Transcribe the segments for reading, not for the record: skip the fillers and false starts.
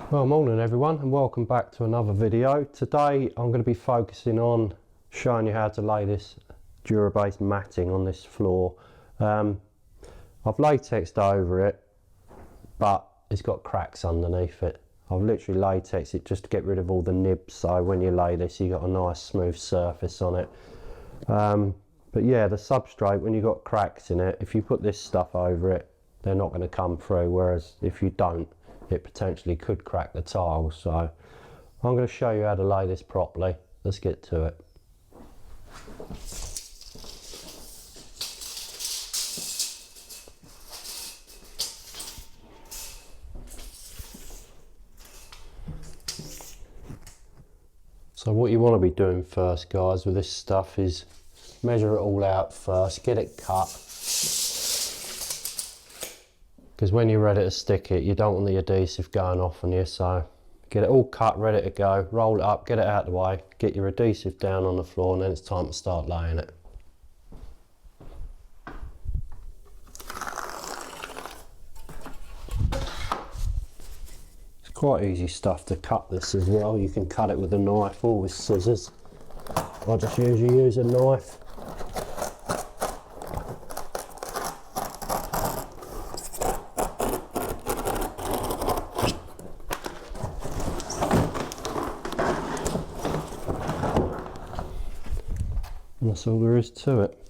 Well, morning everyone, and welcome back to another video. Today I'm going to be focusing on showing you how to lay this Durabase matting on this floor. I've latexed over it, but it's got cracks underneath it. I've literally latexed it just to get rid of all the nibs, so when you lay this you've got a nice smooth surface on it. But yeah, the substrate, when you've got cracks in it, if you put this stuff over it, they're not going to come through, whereas if you don't, it potentially could crack the tiles. So I'm going to show you how to lay this properly. Let's get to it. So what you want to be doing first, guys, with this stuff is measure it all out first, get it cut. Because when you're ready to stick it, you don't want the adhesive going off on you, so get it all cut, ready to go, roll it up, get it out of the way, get your adhesive down on the floor, and then it's time to start laying it. It's quite easy stuff to cut this as well. You can cut it with a knife or with scissors. I just usually use a knife. And that's all there is to it.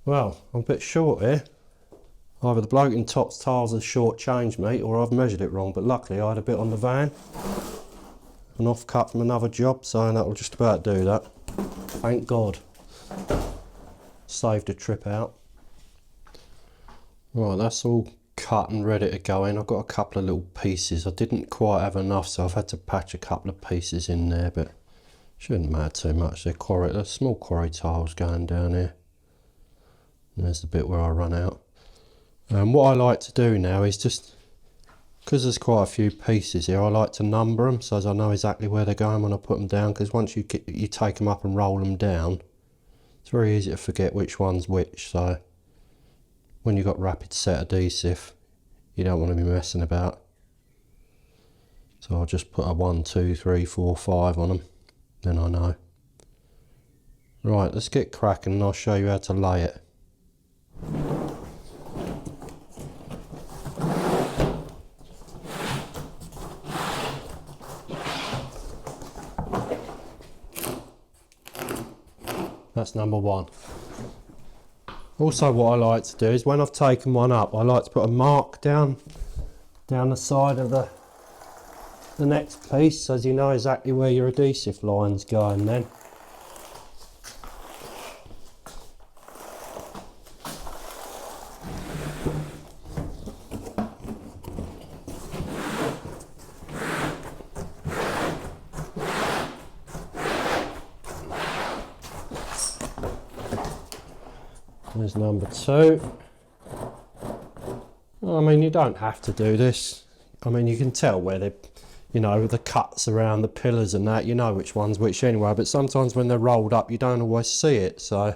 Well, I'm a bit short here. Either the bloke in Top's Tiles has short-changed me, or I've measured it wrong, but luckily I had a bit on the van. An off-cut from another job, so that'll just about do that. Thank God. Saved a trip out. Right, that's all cut and ready to go in. I've got a couple of little pieces. I didn't quite have enough, so I've had to patch a couple of pieces in there, but shouldn't matter too much. They're small quarry tiles going down here. And there's the bit where I run out. What I like to do now is just, because there's quite a few pieces here, I like to number them so as I know exactly where they're going when I put them down, because once you take them up and roll them down, it's very easy to forget which one's which. So when you've got rapid set adhesive, you don't want to be messing about. So I'll just put a 1, 2, 3, 4, 5 on them, then I know. Right, let's get cracking and I'll show you how to lay it. That's number one. Also, what I like to do is when I've taken one up, I like to put a mark down the side of the next piece, so as you know exactly where your adhesive line's going then. There's number two. I mean, you don't have to do this. I mean, you can tell where they, you know, the cuts around the pillars and that, you know which one's which anyway, but sometimes when they're rolled up, you don't always see it, so.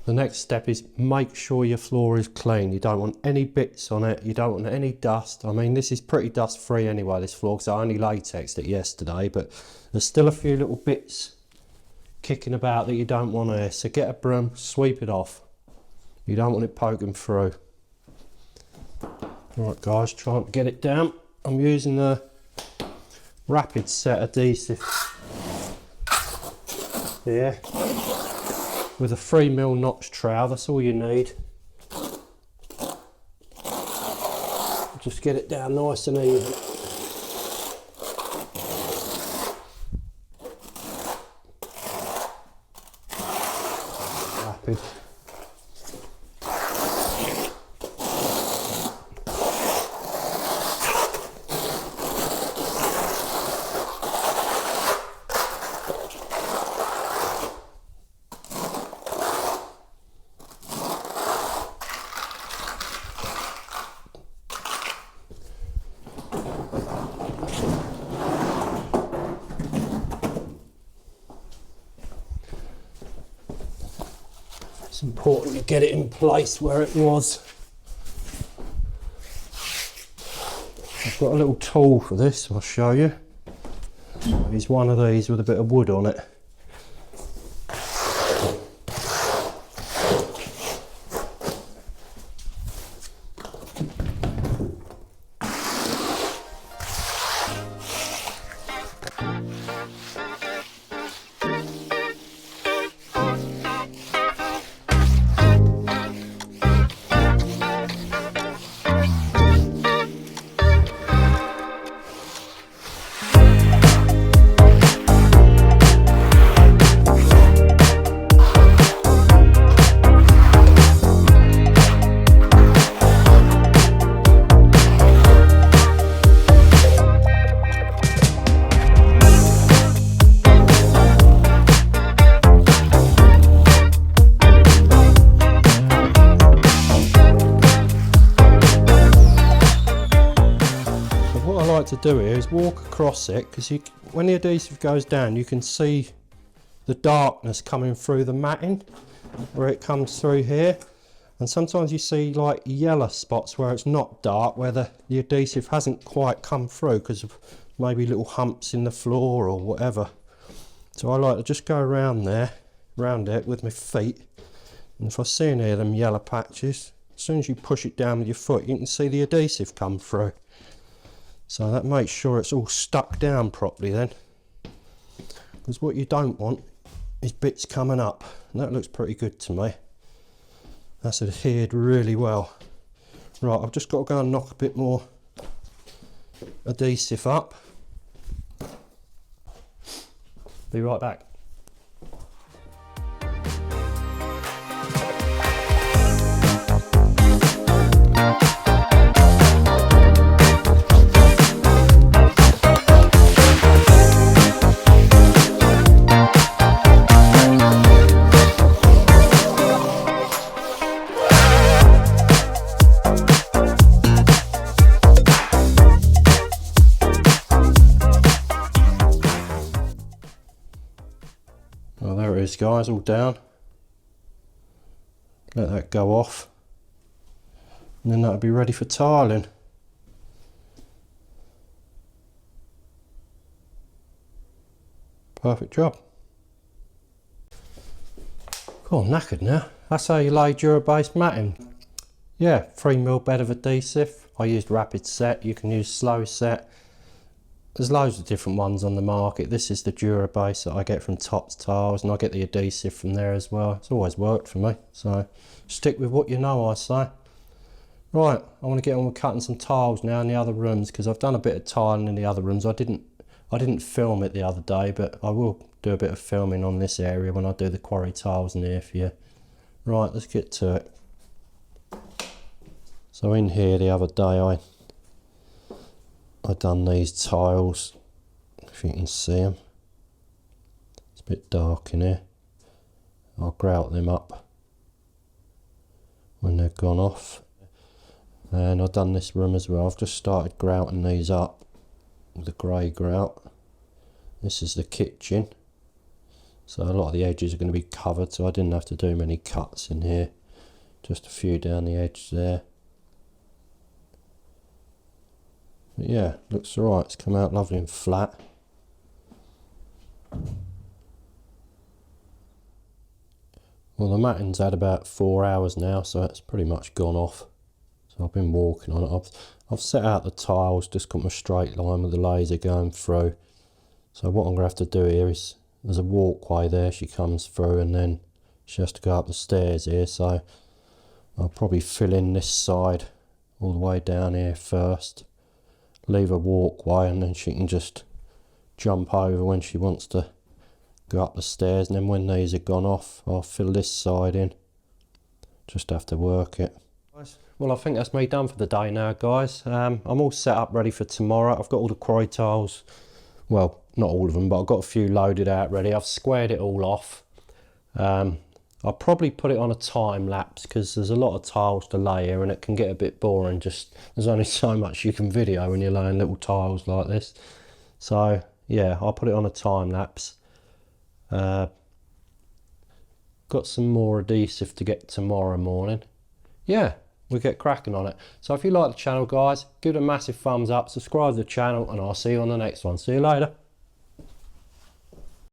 The next step is make sure your floor is clean. You don't want any bits on it, you don't want any dust. I mean, this is pretty dust free anyway, this floor, because I only latexed it yesterday, but there's still a few little bits kicking about that you don't want here. So get a broom, sweep it off. You don't want it poking through. Right guys, trying to get it down. I'm using my rapid set adhesive here with a 3mm notch trowel. That's all you need. Just get it down nice and even. Rapid. It's important to get it in place where it was. I've got a little tool for this, I'll show you. It's one of these with a bit of wood on it. To do here is walk across it, because when the adhesive goes down you can see the darkness coming through the matting where it comes through here, and sometimes you see like yellow spots where it's not dark, where the adhesive hasn't quite come through because of maybe little humps in the floor or whatever. So I like to just go around it with my feet, and if I see any of them yellow patches, as soon as you push it down with your foot you can see the adhesive come through. So that makes sure it's all stuck down properly then, because what you don't want is bits coming up, and that looks pretty good to me. That's adhered really well. Right, I've just got to go and knock a bit more adhesive up. Be right back. Well, there it is guys, all down. Let that go off, and then that'll be ready for tiling. Perfect job. Cool, I'm knackered now. That's how you lay Durabase matting. Yeah, 3mm bed of adhesive. I used rapid set, you can use slow set. There's loads of different ones on the market. This is the Durabase that I get from Tops Tiles, and I get the adhesive from there as well. It's always worked for me, so stick with what you know, I say. Right, I want to get on with cutting some tiles now in the other rooms, because I've done a bit of tiling in the other rooms. I didn't film it the other day, but I will do a bit of filming on this area when I do the quarry tiles in here for you. Right, let's get to it. So in here the other day I done these tiles, if you can see them. It's a bit dark in here. I'll grout them up when they've gone off. And I've done this room as well. I've just started grouting these up with a grey grout. This is the kitchen. So a lot of the edges are going to be covered, so I didn't have to do many cuts in here. Just a few down the edge there. But yeah, looks alright. It's come out lovely and flat. Well, the matting's had about 4 hours now, so it's pretty much gone off. So So I've been walking on it. I've set out the tiles, just got my straight line with the laser going through. So what I'm going to have to do here is, there's a walkway there, she comes through, and then she has to go up the stairs here, so I'll probably fill in this side all the way down here first, leave a walkway, and then she can just jump over when she wants to go up the stairs, and then when these are gone off, I'll fill this side in. Just have to work it. Well, I think that's me done for the day now, guys. I'm all set up ready for tomorrow. I've got all the quarry tiles, well, not all of them, but I've got a few loaded out ready. I've squared it all off. I'll probably put it on a time lapse because there's a lot of tiles to lay here and it can get a bit boring. Just there's only so much you can video when you're laying little tiles like this. So yeah, I'll put it on a time lapse. Got some more adhesive to get tomorrow morning. Yeah, we'll get cracking on it. So if you like the channel, guys, give it a massive thumbs up, subscribe to the channel, and I'll see you on the next one. See you later.